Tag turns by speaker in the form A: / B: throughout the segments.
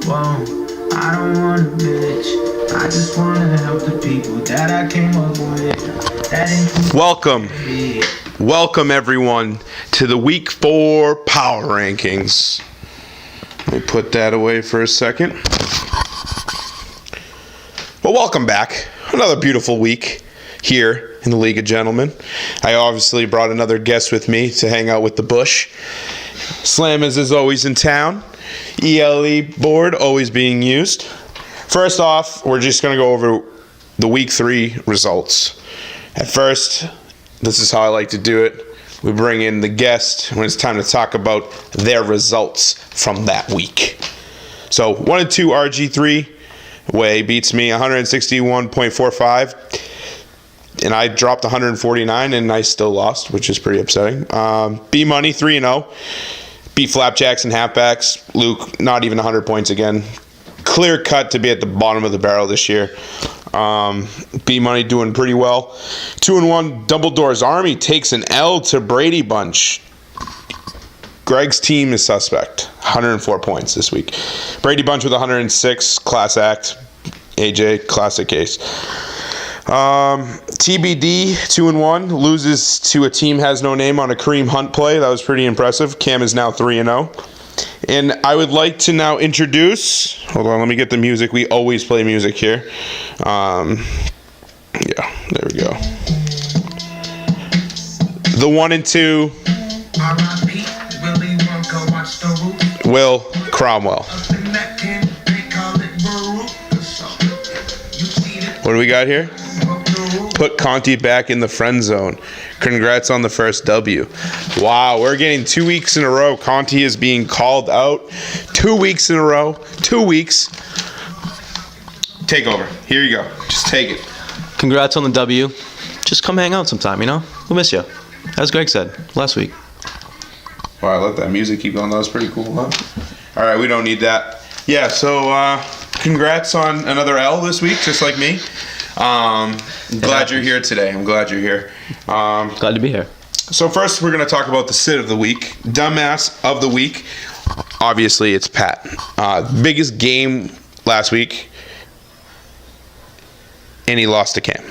A: Whoa, I don't want a bitch. I just want to help the people that I came up with.
B: Welcome everyone to the Week 4 Power Rankings. Let me put that away for a second. Well, welcome back. Another beautiful week here in the League of Gentlemen. I obviously brought another guest with me to hang out with the Bush. Slam is always in town. ELE board always being used. First off, we're just going to go over the Week 3 results. At first, this is how I like to do it. We bring in the guest when it's time to talk about their results from that week. So 1 and 2 RG3 way beats me 161.45. And I dropped 149 and I still lost, which is pretty upsetting. B Money 3-0. Beat Flapjacks and Halfbacks. Luke, not even 100 points again. Clear cut to be at the bottom of the barrel this year. B Money doing pretty well. 2-1 Dumbledore's Army takes an L to Brady Bunch. Greg's team is suspect. 104 points this week. Brady Bunch with 106. Class act. AJ, classic case. TBD 2-1 loses to a team has no name on a Kareem Hunt play. That was pretty impressive. Cam is now 3-0. And I would like to now introduce, hold on, let me get the music. We always play music here. Yeah, there we go. The 1 and 2 Will Cromwell. What do we got here? Put Conti back in the friend zone. Congrats on the first W. Wow, we're getting 2 weeks in a row. Conti is being called out. 2 weeks in a row. 2 weeks. Take over. Here you go. Just take it.
C: Congrats on the W. Just come hang out sometime, you know? We'll miss you. As Greg said last week.
B: Wow, I let that music keep going. That was pretty cool, huh? All right, we don't need that. Yeah, so congrats on another L this week, just like me. Glad you're here today. I'm glad you're here.
C: Glad to be here.
B: So first, we're going to talk about the sit of the week. Dumbass of the week. Obviously, it's Pat. Biggest game last week, and he lost to Cam.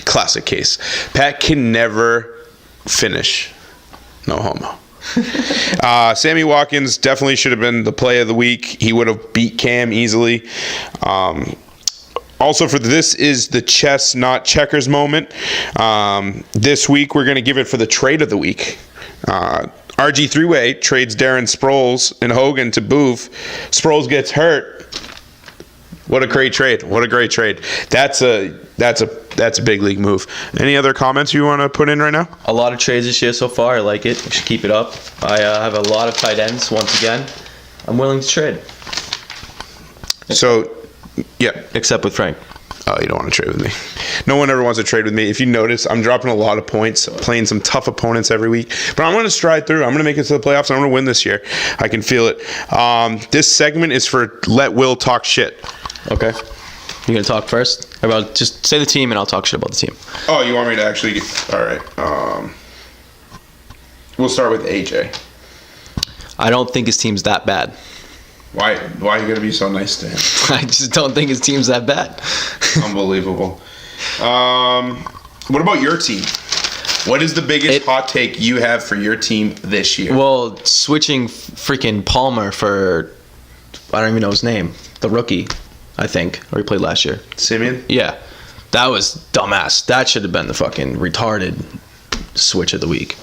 B: Classic case. Pat can never finish. No homo. Sammy Watkins definitely should have been the play of the week. He would have beat Cam easily. Also, for this is the chess, not checkers moment. This week, we're going to give it for the trade of the week. RG3-way trades Darren Sproles and Hogan to Booth. Sproles gets hurt. What a great trade. What a great trade. That's a big league move. Any other comments you want to put in right now?
C: A lot of trades this year so far. I like it. We should keep it up. I have a lot of tight ends once again. I'm willing to trade.
B: So, yeah.
C: Except with Frank.
B: Oh, you don't want to trade with me. No one ever wants to trade with me. If you notice, I'm dropping a lot of points, playing some tough opponents every week. But I'm going to stride through. I'm going to make it to the playoffs, and I'm going to win this year. I can feel it. This segment is for Let Will Talk Shit.
C: Okay. You going to talk first? About just say the team, and I'll talk shit about the team.
B: Oh, you want me to actually get... All right. We'll start with AJ.
C: I don't think his team's that bad.
B: Why are you going to be so nice to him?
C: I just don't think his team's that bad.
B: Unbelievable. What about your team? What is the biggest hot take you have for your team this year?
C: Well, switching freaking Palmer for, I don't even know his name, the rookie, I think, or he played last year.
B: Simeon?
C: Yeah. That was dumbass. That should have been the fucking retarded switch of the week.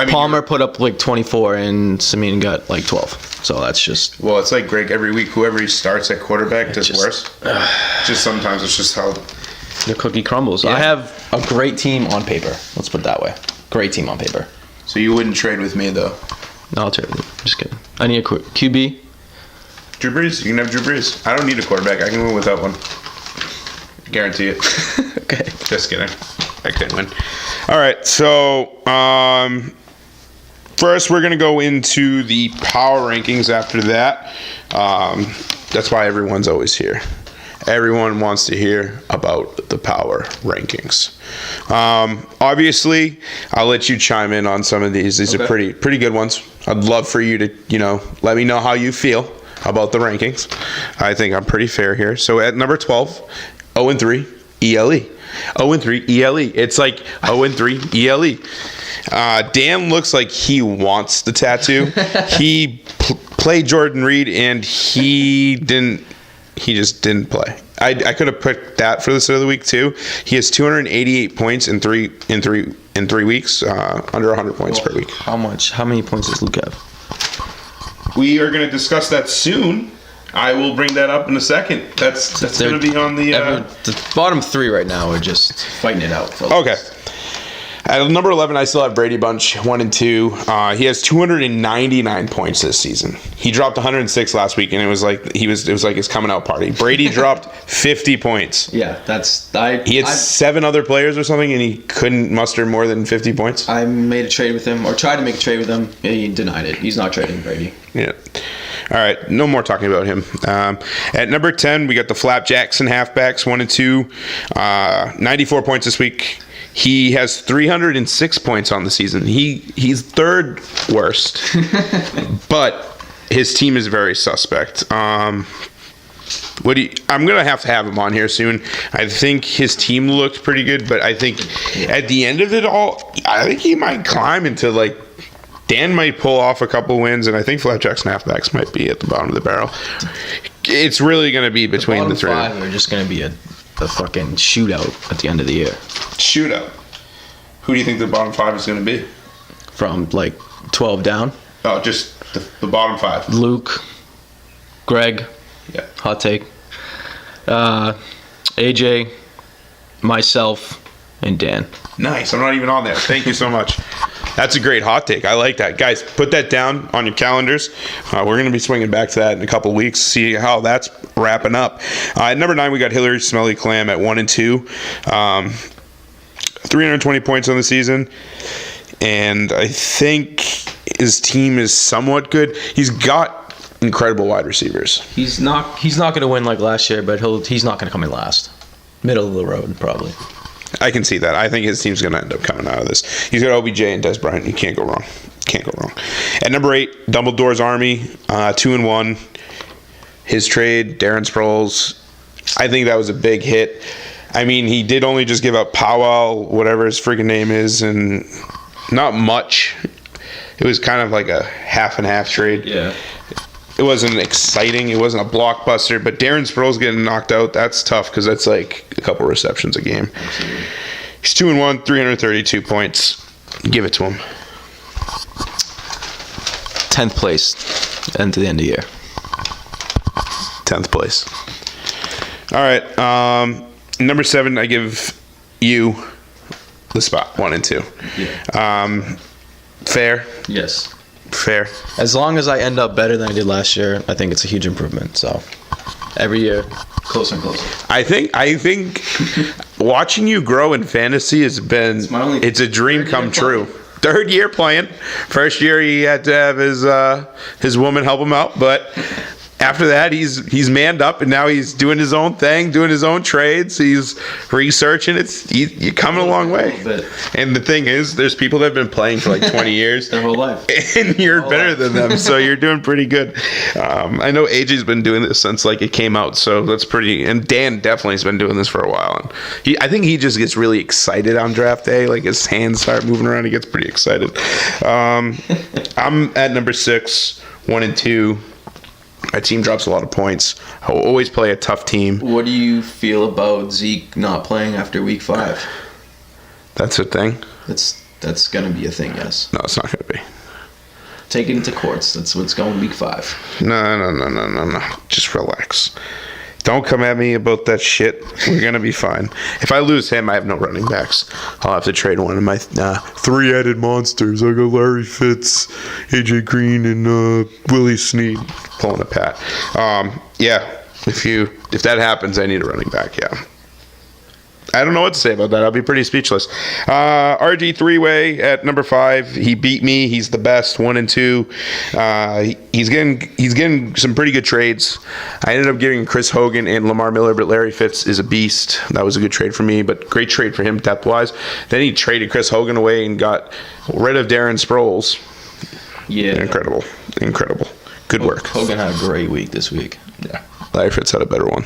C: Palmer put up like 24 and Simeon got like 12. So that's just...
B: Well, it's like Greg every week. Whoever he starts at quarterback does worse. Just sometimes it's just how...
C: The cookie crumbles. Yeah. I have a great team on paper. Let's put it that way. Great team on paper.
B: So you wouldn't trade with me, though?
C: No, I'll trade with you. Just kidding. I need a QB.
B: Drew Brees. You can have Drew Brees. I don't need a quarterback. I can win without one. Guarantee it.
C: Okay.
B: Just kidding. I can't win. All right, so first we're going to go into the power rankings after that. That's why everyone's always here. Everyone wants to hear about the power rankings. Obviously, I'll let you chime in on some of these. These are pretty good ones. I'd love for you to, let me know how you feel about the rankings. I think I'm pretty fair here. So at number 12, 0-3 ELE. 0-3 ELE. It's like 0-3 ELE. Dan looks like he wants the tattoo. He played Jordan Reed and he just didn't play. I could have put that for the start of the week too. He has 288 points in three weeks, under 100 points per week.
C: How many points does Luke have?
B: We are going to discuss that soon. I will bring that up in a second. That's going to be on
C: the bottom 3 right now are just fighting it out.
B: Okay. At number 11, I still have Brady Bunch, 1 and 2. He has 299 points this season. He dropped 106 last week, and it was like his coming out party. Brady dropped 50 points.
C: Yeah,
B: he had 7 other players or something, and he couldn't muster more than 50 points.
C: I made a trade with him, or tried to make a trade with him. He denied it. He's not trading Brady.
B: Yeah. All right, no more talking about him. At number 10, we got the Flap Jackson halfbacks, 1 and 2. 94 points this week. He has 306 points on the season. He's third worst, but his team is very suspect. I'm gonna have to have him on here soon. I think his team looked pretty good, but I think at the end of it all, I think he might climb into like. Dan might pull off a couple wins, and I think Flap Jackson halfbacks might be at the bottom of the barrel. It's really going to be between the 3.
C: The bottom 5 are just going to be a fucking shootout at the end of the year.
B: Shootout. Who do you think the bottom 5 is going to be?
C: From like 12 down?
B: Oh, just the bottom 5.
C: Luke, Greg, hot take, AJ, myself, and Dan.
B: Nice. I'm not even on there. Thank you so much. That's a great hot take. I like that. Guys, put that down on your calendars. We're going to be swinging back to that in a couple of weeks, see how that's wrapping up. At number 9, we got Hillary Smelly Clam at 1 and 2. 320 points on the season. And I think his team is somewhat good. He's got incredible wide receivers.
C: He's not going to win like last year, but he's not going to come in last. Middle of the road, probably.
B: I can see that. I think his team's going to end up coming out of this. He's got OBJ and Des Bryant. You can't go wrong. At number 8, Dumbledore's Army, 2 and 1. His trade, Darren Sproles. I think that was a big hit. I mean, he did only just give up Powell, whatever his freaking name is, and not much. It was kind of like a half and half trade.
C: Yeah.
B: It wasn't exciting. It wasn't a blockbuster. But Darren Sproles getting knocked out, that's tough because that's like a couple receptions a game.
C: Absolutely.
B: He's 2 and 1, 332 points. Give it to him.
C: 10th place and to the end of the year.
B: 10th place. All right. Number 7, I give you the spot 1 and 2.
C: Yeah.
B: Fair.
C: Yes.
B: Fair.
C: As long as I end up better than I did last year, I think it's a huge improvement. So every year, closer and closer.
B: I think watching you grow in fantasy has been it's a dream come true. 3rd year playing. 1st year he had to have his woman help him out, but after that he's manned up and now he's doing his own thing, doing his own trades. He's researching. You're coming a long way. And the thing is, there's people that have been playing for like 20 years
C: their whole life,
B: and you're better than them, so you're doing pretty good. I know AJ's been doing this since like it came out, so that's pretty. And Dan definitely has been doing this for a while. And I think he just gets really excited on draft day. Like his hands start moving around, he gets pretty excited. I'm at number 6, 1 and 2. My team drops a lot of points. I will always play a tough team.
C: What do you feel about Zeke not playing after week 5?
B: That's a thing?
C: That's going to be a thing, yes.
B: No, it's not going to be.
C: Take it into courts. That's what's going week 5.
B: No. Just relax. Don't come at me about that shit. We're going to be fine. If I lose him, I have no running backs. I'll have to trade one of my 3-headed monsters. I got Larry Fitz, AJ Green, and Willie Snead pulling a Pat. Yeah, if that happens, I need a running back, yeah. I don't know what to say about that. I'll be pretty speechless. RG 3-way at number 5. He beat me. He's the best. 1 and 2. He's getting some pretty good trades. I ended up getting Chris Hogan and Lamar Miller, but Larry Fitz is a beast. That was a good trade for me, but great trade for him depth-wise. Then he traded Chris Hogan away and got rid of Darren Sproles.
C: Yeah.
B: Incredible. Good work.
C: Hogan had a great week this week.
B: Yeah. Larry Fitz had a better one.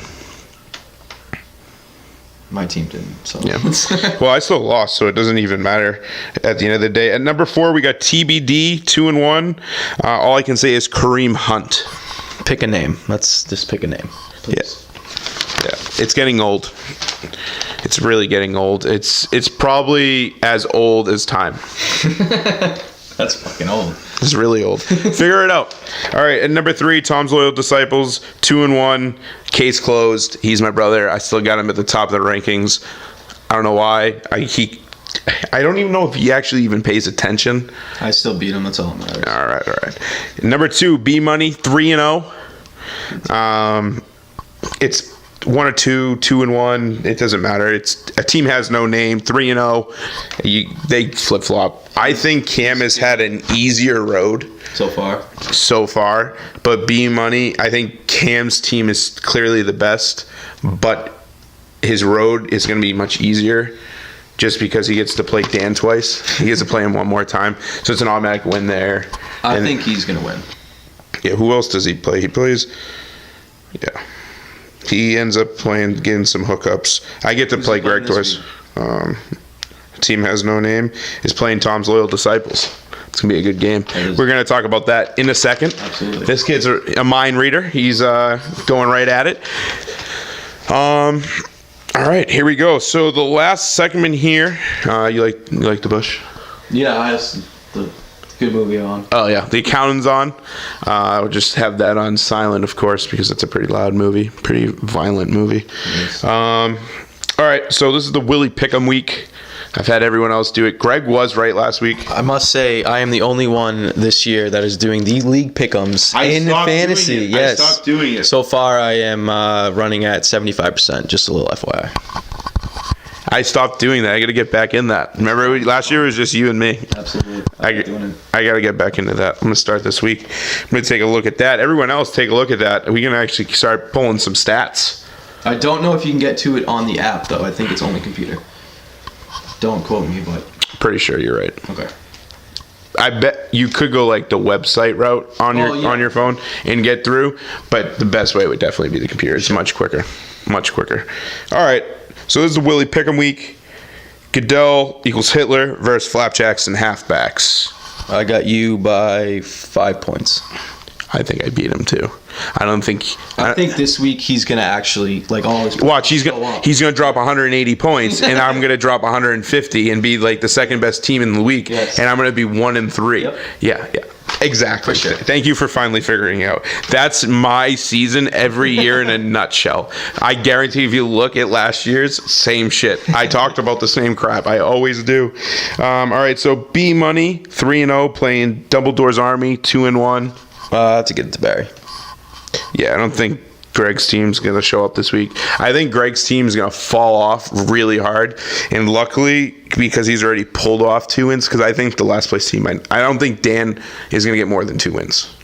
C: My team didn't. So.
B: Yeah. Well, I still lost, so it doesn't even matter at the end of the day. At number 4, we got TBD, 2-1. All I can say is Kareem Hunt.
C: Pick a name. Let's just pick a name, please.
B: Yeah. It's getting old. It's really getting old. It's probably as old as time.
C: That's fucking old.
B: It's really old. Figure it out. All right, at number 3, Tom's Loyal Disciples, 2-1. Case closed. He's my brother. I still got him at the top of the rankings. I don't know why. I don't even know if he actually even pays attention.
C: I still beat him. That's all that matters.
B: All right. Number 2, B Money, 3-0. It's 1 or 2, 2-1. It doesn't matter. It's a team has no name. 3-0. They flip flop. I think Cam has had an easier road
C: so far.
B: But B Money, I think Cam's team is clearly the best, but his road is going to be much easier. Just because he gets to play Dan twice, he gets to play him one more time, so it's an automatic win there.
C: I think he's going to win.
B: Yeah. Who else does he play? He plays. Yeah. He ends up getting some hookups. I get to play Greg twice. Team has no name is playing Tom's Loyal Disciples. It's gonna be a good game. We're gonna talk about that in a second.
C: Absolutely.
B: This kid's a mind reader. He's going right at it. All right, here we go. So the last segment here. You like the Bush?
C: Yeah, I have the good movie on.
B: Oh yeah, The Accountant's on. I'll just have that on silent, of course, because it's a pretty loud movie, pretty violent movie.
C: Yes.
B: All right, so this is the Willie Pick'em week. I've had everyone else do it. Greg was right last week.
C: I must say, I am the only one this year that is doing the league pick'ems in fantasy. Yes,
B: I stopped doing it.
C: So far, I am running at 75%. Just a little FYI.
B: I stopped doing that. I got to get back in that. Remember, last year it was just you and me.
C: Absolutely.
B: I got to get back into that. I'm going to start this week. I'm going to take a look at that. Everyone else, take a look at that. We can actually start pulling some stats.
C: I don't know if you can get to it on the app, though. I think it's only computer. Don't quote me, but...
B: Pretty sure you're right.
C: Okay.
B: I bet you could go like the website route on your phone and get through, but the best way would definitely be the computer. It's much quicker. Much quicker. All right. So this is the Willie Pick'em week. Goodell equals Hitler versus Flapjacks and Halfbacks.
C: I got you by 5 points.
B: I think I beat him too. I think
C: this week he's gonna actually all his
B: watch. He's gonna drop 180 points, and I'm gonna drop 150 and be like the second best team in the week,
C: yes.
B: And I'm gonna be 1-3.
C: Yep.
B: Yeah, exactly.
C: For sure.
B: Thank you for finally figuring it out. That's my season every year in a nutshell. I guarantee if you look at last year's, same shit. I talked about the same crap. I always do. All right, so B Money 3-0 playing Dumbledore's Army 2-1.
C: To get it to Barry.
B: Yeah, I don't think Greg's team's going to show up this week. I think Greg's team is going to fall off really hard. And luckily, because he's already pulled off 2 wins, because I think the last place team, I don't think Dan is going to get more than 2 wins.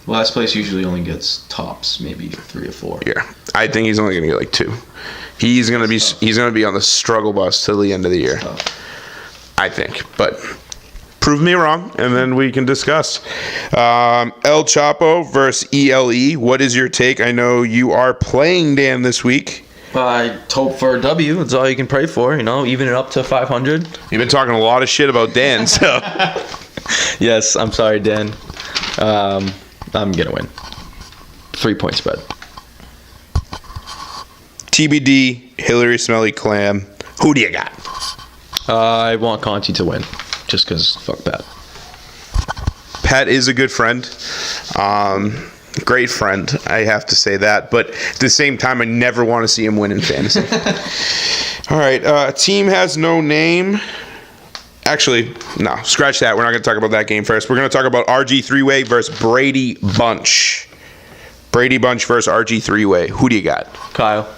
C: Last place usually only gets tops, maybe 3 or 4.
B: Yeah, I think he's only going to get like 2. He's going to be on the struggle bus till the end of the year. I think, but prove me wrong, and then we can discuss. El Chapo versus ELE. What is your take? I know you are playing Dan this week.
C: I hope for a W. That's all you can pray for, even it up to 500.
B: You've been talking a lot of shit about Dan, so.
C: Yes, I'm sorry, Dan. I'm going to win. 3-point spread.
B: TBD, Hillary Smelly Clam. Who do you got?
C: I want Conti to win. Just because, fuck Pat.
B: Pat is a good friend. Great friend, I have to say that. But at the same time, I never want to see him win in fantasy. All right, team has no name. Actually, no, scratch that. We're not going to talk about that game first. We're going to talk about RG Three-Way versus Brady Bunch. Brady Bunch versus RG Three-Way. Who do you got?
C: Kyle.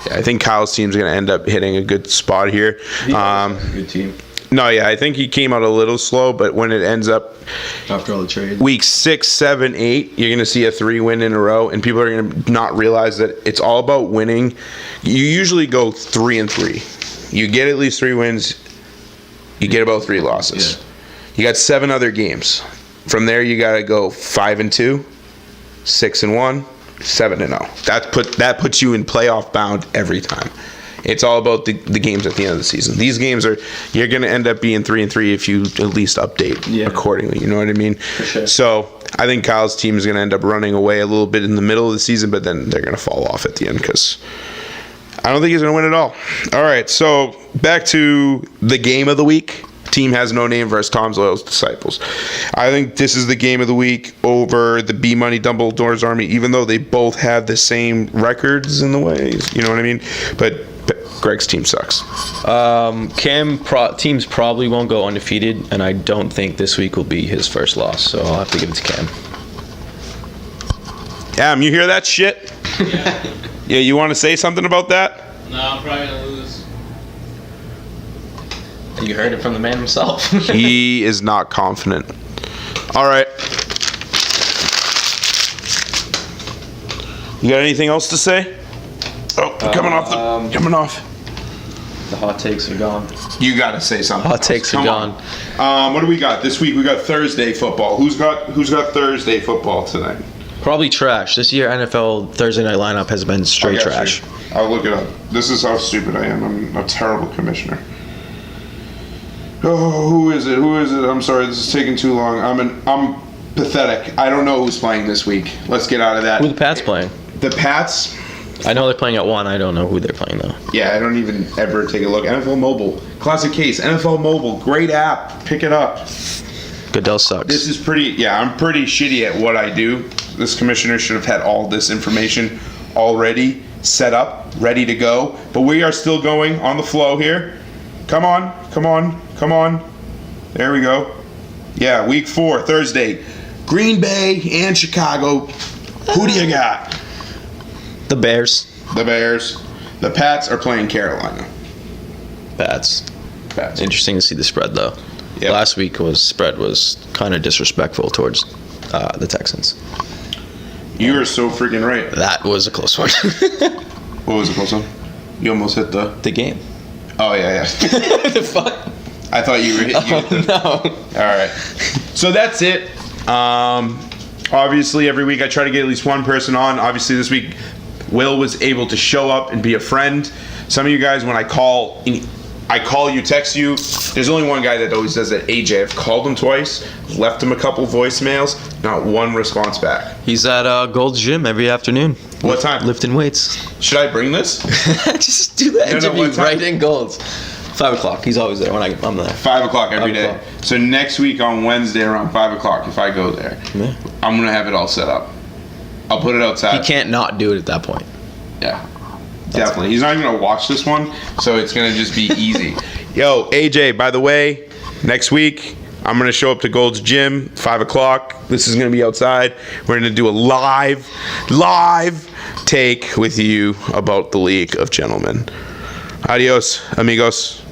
B: Yeah, I think Kyle's team's going to end up hitting a good spot here.
C: Good team.
B: No, yeah, I think he came out a little slow, but when it ends up
C: after all the trades,
B: week 6, 7, 8, you're going to see a 3 win in a row, and people are going to not realize that it's all about winning. You usually go 3-3. You get at least 3 wins. You get about 3 losses. Yeah. You got 7 other games. From there, you got to go 5-2. 6-1, 7-0. That puts you in playoff bound every time. It's all about the games at the end of the season. These games you're going to end up being 3-3 if you at least update accordingly. You know what I mean?
C: For sure.
B: So I think Kyle's team is going to end up running away a little bit in the middle of the season, but then they're going to fall off at the end because I don't think he's going to win it all. All right, so back to the game of the week. Team has no name versus Tom's Loyal Disciples. I think this is the game of the week over the B Money Dumbledore's Army, even though they both have the same records in the ways. You know what I mean? But Greg's team sucks.
C: Teams probably won't go undefeated, and I don't think this week will be his first loss, so I'll have to give it to Cam.
B: Cam, you hear that shit? Yeah, you want to say something about that?
D: No, I'm probably going to lose.
C: You heard it from the man himself.
B: He is not confident. All right. You got anything else to say? Oh, coming off.
C: The hot takes are gone.
B: You got to say something.
C: Hot takes are gone.
B: What do we got this week? We got Thursday football. Who's got Thursday football tonight?
C: Probably trash. This year NFL Thursday night lineup has been straight trash.
B: I'll look it up. This is how stupid I am. I'm a terrible commissioner. Oh, who is it? I'm sorry, this is taking too long. I'm pathetic. I don't know who's playing this week. Let's get out of that.
C: Who the Pats playing?
B: The Pats?
C: I know they're playing at 1. I don't know who they're playing though.
B: Yeah, I don't even ever take a look. NFL Mobile. Classic case. NFL Mobile. Great app. Pick it up.
C: Goodell sucks.
B: This is I'm pretty shitty at what I do. This commissioner should have had all this information already set up, ready to go. But we are still going on the flow here. Come on. There we go. Yeah, week 4, Thursday. Green Bay and Chicago. Who do you got?
C: The Bears.
B: The Pats are playing Carolina.
C: Pats. Interesting to see the spread though.
B: Yep.
C: Last week spread was kind of disrespectful towards the Texans.
B: You are so freaking right.
C: That was a close one.
B: What was the close one? You almost hit the
C: game.
B: Oh yeah.
C: The fuck?
B: I thought you were hitting.
C: No.
B: All right. So that's it. Obviously, every week I try to get at least one person on. Obviously, this week Will was able to show up and be a friend. Some of you guys, when I call you, text you. There's only one guy that always does that, AJ. I've called him twice, left him a couple voicemails, not one response back.
C: He's at Gold's Gym every afternoon.
B: What time?
C: Lifting weights.
B: Should I bring this?
C: Just do that interview right in Gold's. 5 o'clock. He's always there when I'm there.
B: 5 o'clock every day. So next week on Wednesday around 5 o'clock, if I go there, I'm going to have it all set up. I'll put it outside.
C: He can't not do it at that point.
B: Yeah. Definitely. He's not even going to watch this one, so it's going to just be easy. Yo, AJ, by the way, next week, I'm going to show up to Gold's Gym, 5 o'clock. This is going to be outside. We're going to do a live take with you about the League of Gentlemen. Adios, amigos.